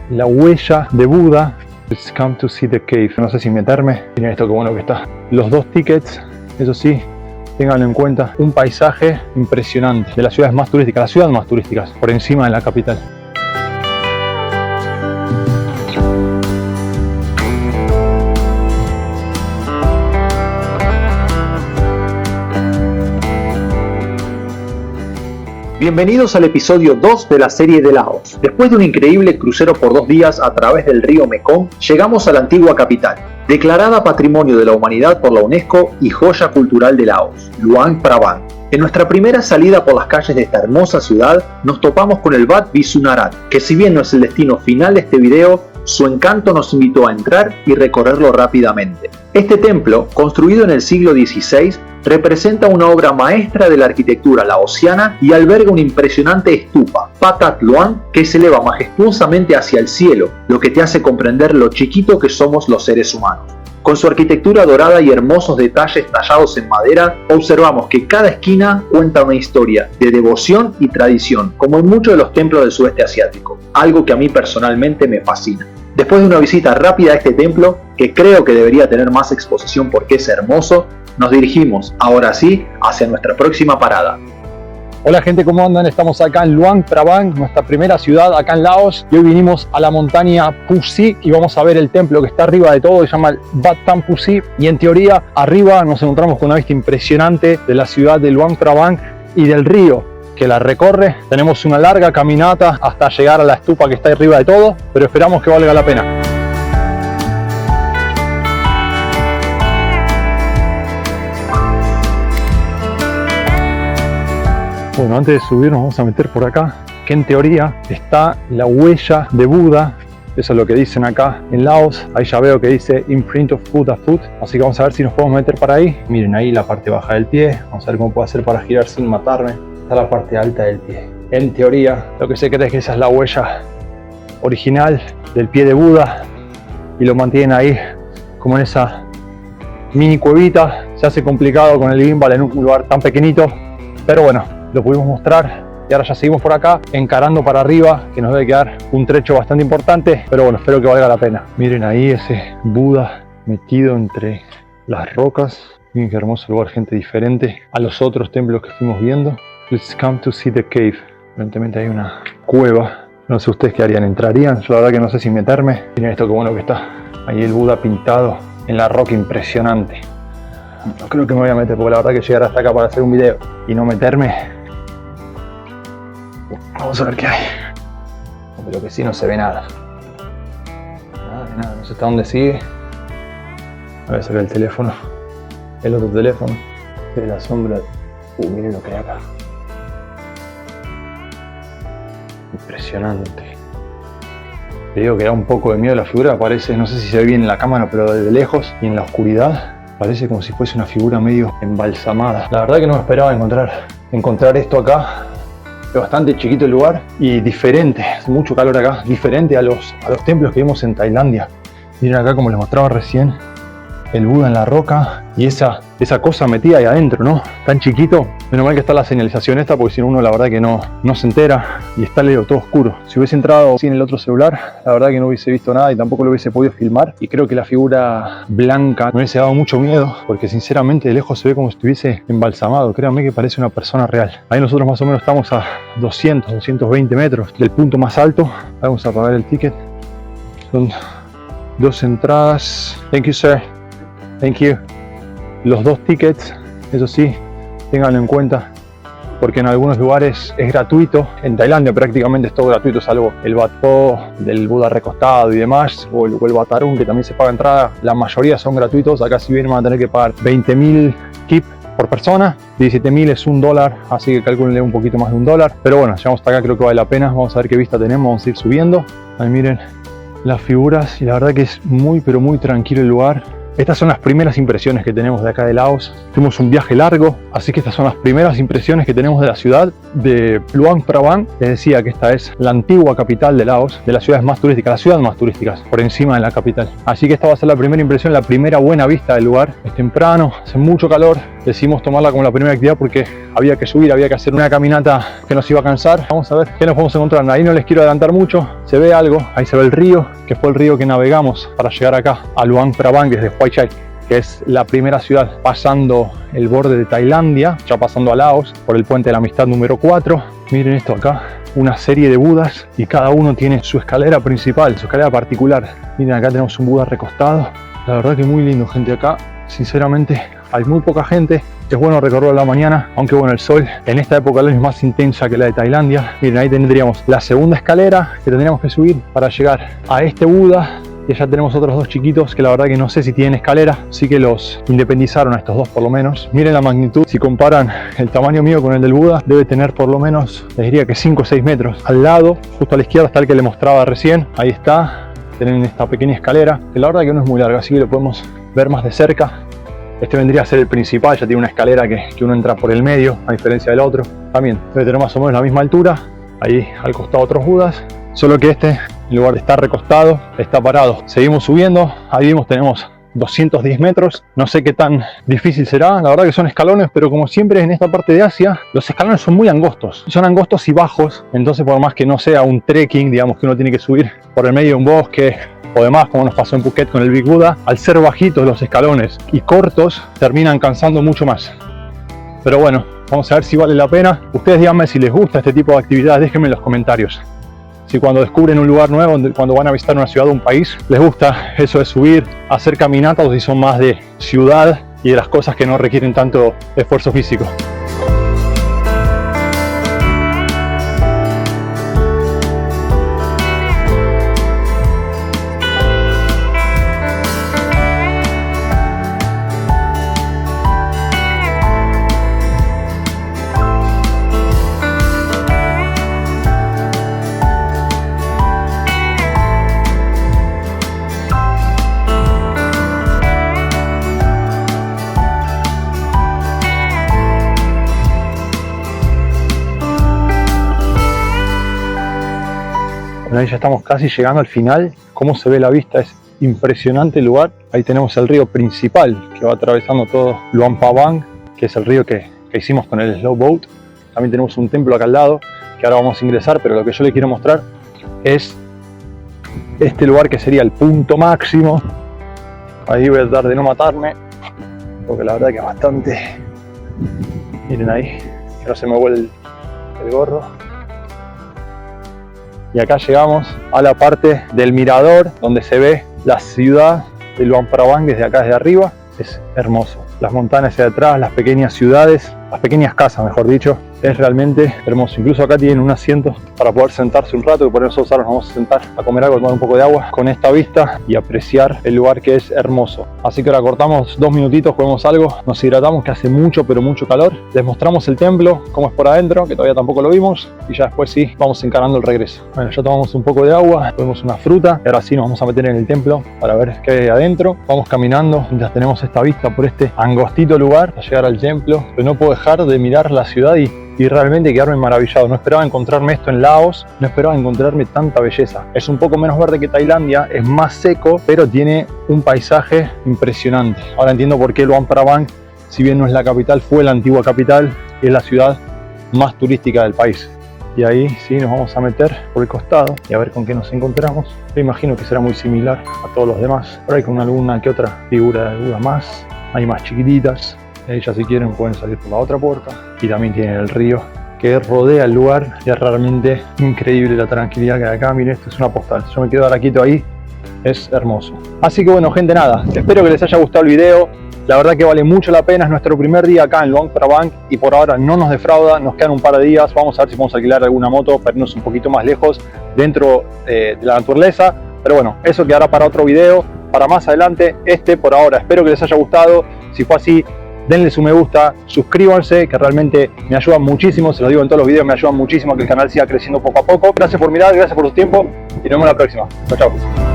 la huella de Buda. Let's come to see the cave. No sé si meterme. Miren esto, qué bueno que está. Los 2 tickets, eso sí, tengan en cuenta un paisaje impresionante de las ciudades más turísticas, las ciudades más turísticas, por encima de la capital. Bienvenidos al episodio 2 de la serie de Laos. Después de un increíble crucero por 2 días a través del río Mekong, llegamos a la antigua capital, declarada Patrimonio de la Humanidad por la UNESCO y joya cultural de Laos, Luang Prabang. En nuestra primera salida por las calles de esta hermosa ciudad, nos topamos con el Wat Visunarat, que si bien no es el destino final de este video, su encanto nos invitó a entrar y recorrerlo rápidamente. Este templo, construido en el siglo XVI, representa una obra maestra de la arquitectura laosiana y alberga una impresionante estupa, Patat Luang, que se eleva majestuosamente hacia el cielo, lo que te hace comprender lo chiquito que somos los seres humanos. Con su arquitectura dorada y hermosos detalles tallados en madera, observamos que cada esquina cuenta una historia de devoción y tradición, como en muchos de los templos del sudeste asiático, algo que a mí personalmente me fascina. Después de una visita rápida a este templo, que creo que debería tener más exposición porque es hermoso, nos dirigimos, ahora sí, hacia nuestra próxima parada. Hola gente, ¿cómo andan? Estamos acá en Luang Prabang, nuestra primera ciudad acá en Laos, y hoy vinimos a la montaña Pu Si y vamos a ver el templo que está arriba de todo, se llama el Wat Tam Pu Si, y en teoría arriba nos encontramos con una vista impresionante de la ciudad de Luang Prabang y del río que la recorre. Tenemos una larga caminata hasta llegar a la estupa que está arriba de todo, pero esperamos que valga la pena. Bueno, antes de subir nos vamos a meter por acá, que en teoría está la huella de Buda. Eso es lo que dicen acá en Laos. Ahí ya veo que dice Imprint of Buddha Foot. Así que vamos a ver si nos podemos meter para ahí. Miren ahí la parte baja del pie. Vamos a ver cómo puedo hacer para girar sin matarme. Está la parte alta del pie. En teoría, lo que se cree es que esa es la huella original del pie de Buda. Y lo mantienen ahí como en esa mini cuevita. Se hace complicado con el gimbal en un lugar tan pequeñito. Pero bueno, lo pudimos mostrar y ahora ya seguimos por acá encarando para arriba, que nos debe quedar un trecho bastante importante, pero bueno, espero que valga la pena. Miren ahí ese Buda metido entre las rocas. Miren qué hermoso lugar, gente, diferente a los otros templos que fuimos viendo. Let's come to see the cave. Evidentemente hay una cueva. No sé ustedes qué harían, ¿entrarían? Yo la verdad que no sé si meterme. Miren esto, qué bueno que está. Ahí el Buda pintado en la roca, impresionante. No creo que me voy a meter porque la verdad que llegar hasta acá para hacer un video y no meterme. Vamos a ver qué hay. Pero que sí no se ve nada. Nada de nada, no sé hasta dónde sigue. Voy a sacar el teléfono. El otro teléfono. De la sombra. Miren lo que hay acá. Impresionante. Te digo que da un poco de miedo la figura. Parece, no sé si se ve bien en la cámara, pero desde lejos y en la oscuridad parece como si fuese una figura medio embalsamada. La verdad que no me esperaba encontrar esto acá. Es bastante chiquito el lugar y diferente, hace mucho calor acá, diferente a los templos que vimos en Tailandia. Miren acá como les mostraba recién, el Buda en la roca y esa cosa metida ahí adentro, ¿no? Tan chiquito. Menos mal que está la señalización esta, porque si no uno la verdad que no se entera y está leo todo oscuro. Si hubiese entrado así en el otro celular, la verdad que no hubiese visto nada y tampoco lo hubiese podido filmar. Y creo que la figura blanca me hubiese dado mucho miedo, porque sinceramente de lejos se ve como si estuviese embalsamado. Créanme que parece una persona real. Ahí nosotros más o menos estamos a 220 metros del punto más alto. Vamos a pagar el ticket. Son 2 entradas. Thank you, sir. Thank you. Los 2 tickets, eso sí, ténganlo en cuenta, porque en algunos lugares es gratuito. En Tailandia prácticamente es todo gratuito, salvo el Wat Po del Buda recostado y demás, o el Wat Arun, que también se paga entrada. La mayoría son gratuitos. Acá si bien van a tener que pagar 20.000 kip por persona, 17.000 es $1, así que calcúlenle un poquito más de $1. Pero bueno, llegamos hasta acá, creo que vale la pena. Vamos a ver qué vista tenemos, vamos a ir subiendo. Ahí miren las figuras y la verdad que es muy pero muy tranquilo el lugar. Estas son las primeras impresiones que tenemos de acá de Laos. Tuvimos un viaje largo, así que estas son las primeras impresiones que tenemos de la ciudad de Luang Prabang. Les decía que esta es la antigua capital de Laos, de las ciudades más turísticas, las ciudades más turísticas, por encima de la capital. Así que esta va a ser la primera impresión, la primera buena vista del lugar. Es temprano, hace mucho calor, decidimos tomarla como la primera actividad porque había que subir, había que hacer una caminata que nos iba a cansar. Vamos a ver qué nos podemos encontrar. Ahí no les quiero adelantar mucho, se ve algo, ahí se ve el río, que fue el río que navegamos para llegar acá a Luang Prabang desde Huay Chai, que es la primera ciudad pasando el borde de Tailandia, ya pasando a Laos por el puente de la amistad número 4. Miren esto acá, una serie de budas y cada uno tiene su escalera principal, su escalera particular. Miren, acá tenemos un Buda recostado. La verdad que muy lindo, gente. Acá sinceramente hay muy poca gente, es bueno recorrerlo a la mañana, aunque bueno, el sol en esta época del año es más intensa que la de Tailandia. Miren, ahí tendríamos la segunda escalera que tendríamos que subir para llegar a este Buda. Y allá tenemos otros dos chiquitos que la verdad que no sé si tienen escalera, sí que los independizaron a estos dos por lo menos. Miren la magnitud, si comparan el tamaño mío con el del Buda, debe tener por lo menos, les diría que 5 o 6 metros. Al lado, justo a la izquierda, está el que le mostraba recién, ahí está, tienen esta pequeña escalera, que la verdad que no es muy larga, así que lo podemos ver más de cerca. Este vendría a ser el principal, ya tiene una escalera que uno entra por el medio, a diferencia del otro. También debe tener más o menos la misma altura, ahí al costado otros Budas, solo que este, en lugar de estar recostado, está parado. Seguimos subiendo, ahí vimos, tenemos 210 metros, no sé qué tan difícil será, la verdad que son escalones, pero como siempre en esta parte de Asia, los escalones son muy angostos, son angostos y bajos, entonces por más que no sea un trekking, digamos que uno tiene que subir por el medio de un bosque o demás, como nos pasó en Phuket con el Big Buddha, al ser bajitos los escalones y cortos, terminan cansando mucho más. Pero bueno, vamos a ver si vale la pena. Ustedes díganme si les gusta este tipo de actividades, déjenme en los comentarios. Si cuando descubren un lugar nuevo, cuando van a visitar una ciudad o un país, les gusta eso de subir, hacer caminatas, o si son más de ciudad y de las cosas que no requieren tanto esfuerzo físico. Ahí ya estamos casi llegando al final. Cómo se ve la vista, es impresionante el lugar. Ahí tenemos el río principal que va atravesando todo Luang Prabang, que es el río que hicimos con el slow boat. También tenemos un templo acá al lado que ahora vamos a ingresar, pero lo que yo les quiero mostrar es este lugar que sería el punto máximo. Ahí voy a tratar de no matarme, porque la verdad que es bastante. Miren ahí, que no se me vuelve el gorro. Y acá llegamos a la parte del mirador donde se ve la ciudad de Luang Prabang desde acá, desde arriba. Es hermoso. Las montañas hacia atrás, las pequeñas ciudades, las pequeñas casas mejor dicho, es realmente hermoso. Incluso acá tienen un asiento para poder sentarse un rato, y por eso ahora nos vamos a sentar a comer algo, a tomar un poco de agua con esta vista y apreciar el lugar, que es hermoso. Así que ahora cortamos 2 minutitos, comemos algo, nos hidratamos, que hace mucho pero mucho calor. Les mostramos el templo, cómo es por adentro, que todavía tampoco lo vimos, y ya después sí, vamos encarando el regreso. Bueno, ya tomamos un poco de agua, comemos una fruta, y ahora sí nos vamos a meter en el templo para ver qué hay adentro. Vamos caminando mientras tenemos esta vista por este angostito lugar para llegar al templo, pero no puedo dejar de mirar la ciudad y realmente quedarme maravillado. No esperaba encontrarme esto en Laos, no esperaba encontrarme tanta belleza. Es un poco menos verde que Tailandia, es más seco, pero tiene un paisaje impresionante. Ahora entiendo por qué Luang Prabang, si bien no es la capital, fue la antigua capital, es la ciudad más turística del país. Y ahí sí nos vamos a meter por el costado y a ver con qué nos encontramos. Yo imagino que será muy similar a todos los demás, pero hay con alguna que otra figura de Buda más. Hay más chiquititas. Ellas si quieren pueden salir por la otra puerta. Y también tienen el río que rodea el lugar. Y es realmente increíble la tranquilidad que hay acá. Miren, esto es una postal. Yo me quedo ahora quieto ahí. Es hermoso. Así que bueno, gente, nada. Espero que les haya gustado el video. La verdad que vale mucho la pena. Es nuestro primer día acá en Luang Prabang y por ahora no nos defrauda. Nos quedan un par de días. Vamos a ver si podemos alquilar alguna moto para irnos un poquito más lejos dentro de la naturaleza. Pero bueno, eso quedará para otro video, para más adelante. Por ahora espero que les haya gustado. Si fue así, denle su me gusta, suscríbanse, que realmente me ayudan muchísimo, se los digo en todos los videos, me ayudan muchísimo a que el canal siga creciendo poco a poco. Gracias por mirar, gracias por su tiempo y nos vemos la próxima. Chao, chao.